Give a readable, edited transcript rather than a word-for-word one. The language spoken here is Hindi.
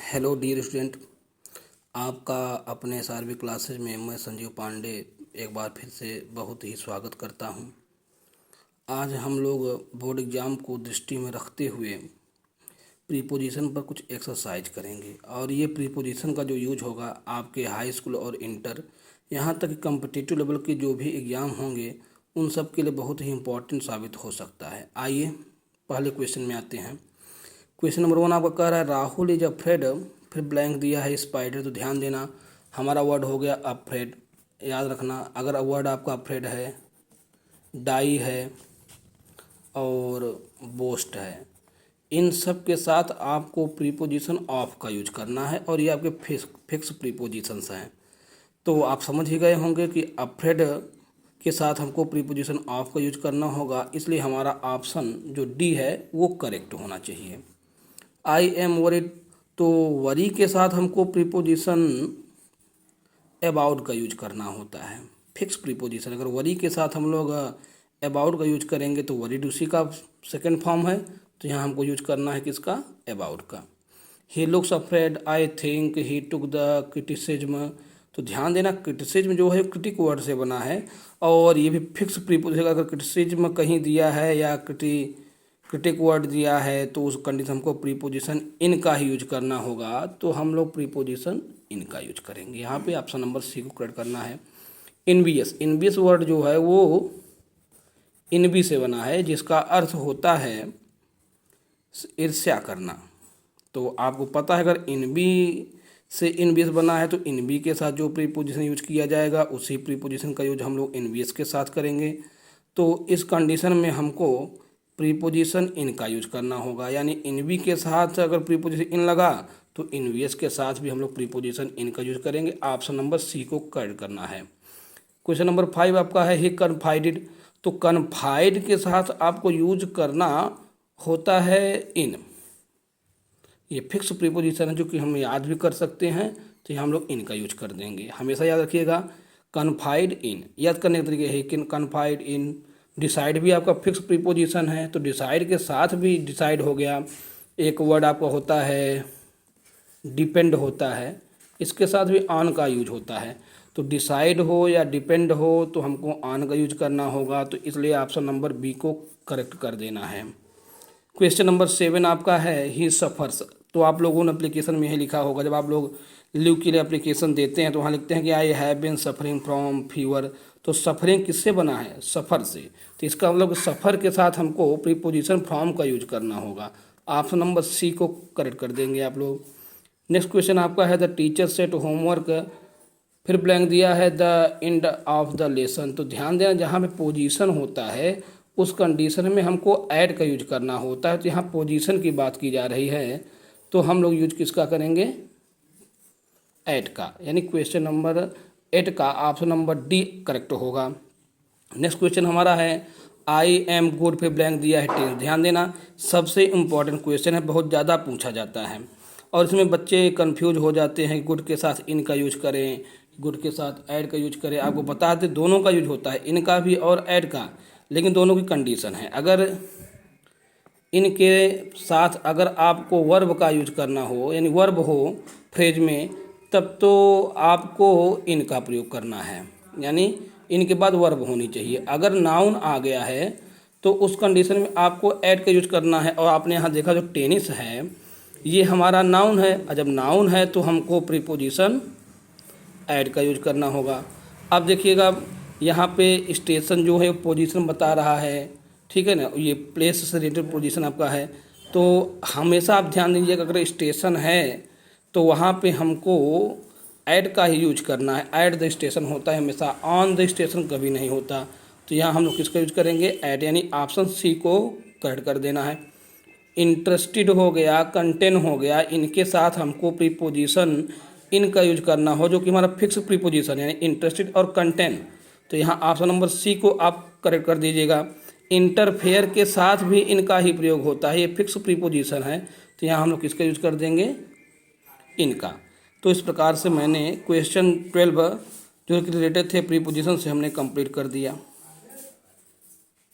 हेलो डियर स्टूडेंट, आपका अपने एसआरबी क्लासेज में मैं संजीव पांडे एक बार फिर से बहुत ही स्वागत करता हूं। आज हम लोग बोर्ड एग्ज़ाम को दृष्टि में रखते हुए प्रीपोजिशन पर कुछ एक्सरसाइज करेंगे और ये प्रीपोजिशन का जो यूज होगा आपके हाई स्कूल और इंटर यहाँ तक कॉम्पिटिटिव लेवल के जो भी एग्ज़ाम होंगे उन सब के लिए बहुत ही इम्पोर्टेंट साबित हो सकता है। आइए पहले क्वेश्चन में आते हैं। क्वेश्चन नंबर 1 आपका कह रहा है राहुल इज अफ्रेड, फिर ब्लैंक दिया है स्पाइडर। तो ध्यान देना हमारा वर्ड हो गया अफ्रेड। याद रखना अगर वर्ड आपका अफ्रेड है, डाई है और बोस्ट है, इन सब के साथ आपको प्रीपोजिशन ऑफ का यूज करना है और ये आपके फिक्स प्रीपोजिशंस हैं। तो आप समझ ही गए होंगे कि अफ्रेड के साथ हमको प्रीपोजिशन ऑफ का यूज करना होगा, इसलिए हमारा ऑप्शन जो डी है वो करेक्ट होना चाहिए। आई एम वरीड, तो वरी के साथ हमको प्रीपोजिशन अबाउट का यूज करना होता है, फिक्स प्रीपोजिशन। अगर वरी के साथ हम लोग अबाउट का यूज करेंगे तो वरीड उसी का सेकंड फॉर्म है, तो यहाँ हमको यूज करना है किसका, अबाउट का। He looks afraid, I think he took the criticism. तो ध्यान देना क्रिटिसिज्म जो है क्रिटिक वर्ड से बना है और ये भी फिक्स प्रीपोजिशन। अगर क्रिटिसिज्म कहीं दिया है या क्रिटिक वर्ड दिया है तो उस कंडीशन हमको प्रीपोजिशन इन का ही यूज करना होगा, तो हम लोग प्रीपोजिशन इन का यूज करेंगे। यहाँ पे ऑप्शन नंबर सी को करेक्ट करना है। इनवियस वर्ड जो है वो इनबी से बना है, जिसका अर्थ होता है ईर्ष्या करना। तो आपको पता है अगर इनबी से इनवियस बना है तो इनबी के साथ जो प्रीपोजिशन यूज किया जाएगा उसी प्रीपोजिशन का यूज हम लोग इनवियस के साथ करेंगे। तो इस कंडीशन में हमको प्रीपोजिशन इन का यूज करना होगा, यानी इनबी के साथ अगर प्रीपोजिशन इन लगा तो इनवियस के साथ भी हम लोग प्रीपोजिशन इन का यूज करेंगे। ऑप्शन नंबर सी को करेक्ट करना है। क्वेश्चन नंबर 5 आपका है ही कन्फाइडेड, तो कन्फाइड के साथ आपको यूज करना होता है इन। ये फिक्स प्रीपोजिशन है जो कि हम याद भी कर सकते हैं, तो हम लोग इन का यूज कर देंगे। हमेशा याद रखिएगा कन्फाइड इन, याद करने के तरीके है कि कन्फाइड इन। डिसाइड भी आपका फिक्स प्रीपोजिशन है, तो डिसाइड के साथ भी डिसाइड हो गया। एक वर्ड आपका होता है डिपेंड होता है, इसके साथ भी ऑन का यूज होता है। तो डिसाइड हो या डिपेंड हो तो हमको ऑन का यूज करना होगा, तो इसलिए ऑप्शन नंबर बी को करेक्ट कर देना है। क्वेश्चन नंबर 7 आपका है ही सफ़र्स, तो आप लोगों ने एप्लीकेशन में ही लिखा होगा, जब आप लोग लीव के लिए एप्लीकेशन देते हैं तो वहाँ लिखते हैं कि I have been suffering from fever. तो सफरिंग किससे बना है, सफ़र से, तो इसका मतलब सफ़र के साथ हमको प्रीपोजिशन फ्रॉम का यूज करना होगा। ऑप्शन नंबर सी को करेक्ट कर देंगे आप लोग। नेक्स्ट क्वेश्चन आपका है द टीचर सेट होमवर्क, फिर ब्लैंक दिया है the end of the lesson. तो ध्यान देना जहाँ पे पोजीशन होता है उस कंडीशन में हमको ऐड का यूज करना होता है, तो यहाँ पोजीशन की बात की जा रही है तो हम लोग यूज किसका करेंगे, ऐड का, यानी क्वेश्चन नंबर 8 का ऑप्शन नंबर डी करेक्ट होगा। नेक्स्ट क्वेश्चन हमारा है आई एम गुड, फिर ब्लैंक दिया है टेंस। ध्यान देना सबसे इम्पॉर्टेंट क्वेश्चन है, बहुत ज़्यादा पूछा जाता है और इसमें बच्चे कंफ्यूज हो जाते हैं गुड के साथ इन का यूज करें, गुड के साथ ऐड का यूज करें। आपको बता दें दोनों का यूज होता है, इनका भी और ऐड का, लेकिन दोनों की कंडीशन है। अगर इनके साथ अगर आपको वर्ब का यूज करना हो, यानी वर्ब हो फ्रेज में, तब तो आपको इनका प्रयोग करना है, यानी इनके बाद वर्ब होनी चाहिए। अगर नाउन आ गया है तो उस कंडीशन में आपको ऐड का यूज करना है। और आपने यहाँ देखा जो टेनिस है ये हमारा नाउन है, और जब नाउन है तो हमको प्रीपोजिशन ऐड का यूज करना होगा। अब देखिएगा यहाँ पे स्टेशन जो है पोजीशन बता रहा है, ठीक है ना, ये प्लेस से रिलेटेड पोजीशन आपका है। तो हमेशा आप ध्यान दीजिएगा अगर स्टेशन है तो वहाँ पे हमको ऐड का ही यूज करना है। ऐड द स्टेशन होता है हमेशा, ऑन द स्टेशन कभी नहीं होता। तो यहाँ हम लोग किसका यूज करेंगे, ऐड, यानी ऑप्शन सी को करेक्ट कर देना है। इंटरेस्टेड हो गया, कंटेन हो गया, इनके साथ हमको प्रीपोजिशन इनका यूज करना हो जो कि हमारा फिक्स प्रीपोजिशन है, यानी इंटरेस्टेड और कंटेन। तो यहाँ ऑप्शन नंबर सी को आप करेक्ट कर दीजिएगा। इंटरफेयर के साथ भी इनका ही प्रयोग होता है, ये फिक्स प्रीपोजिशन है, तो यहाँ हम लोग किसका यूज कर देंगे, इनका। तो इस प्रकार से मैंने क्वेश्चन 12 जो कि रिलेटेड थे प्रीपोजिशन से हमने कंप्लीट कर दिया।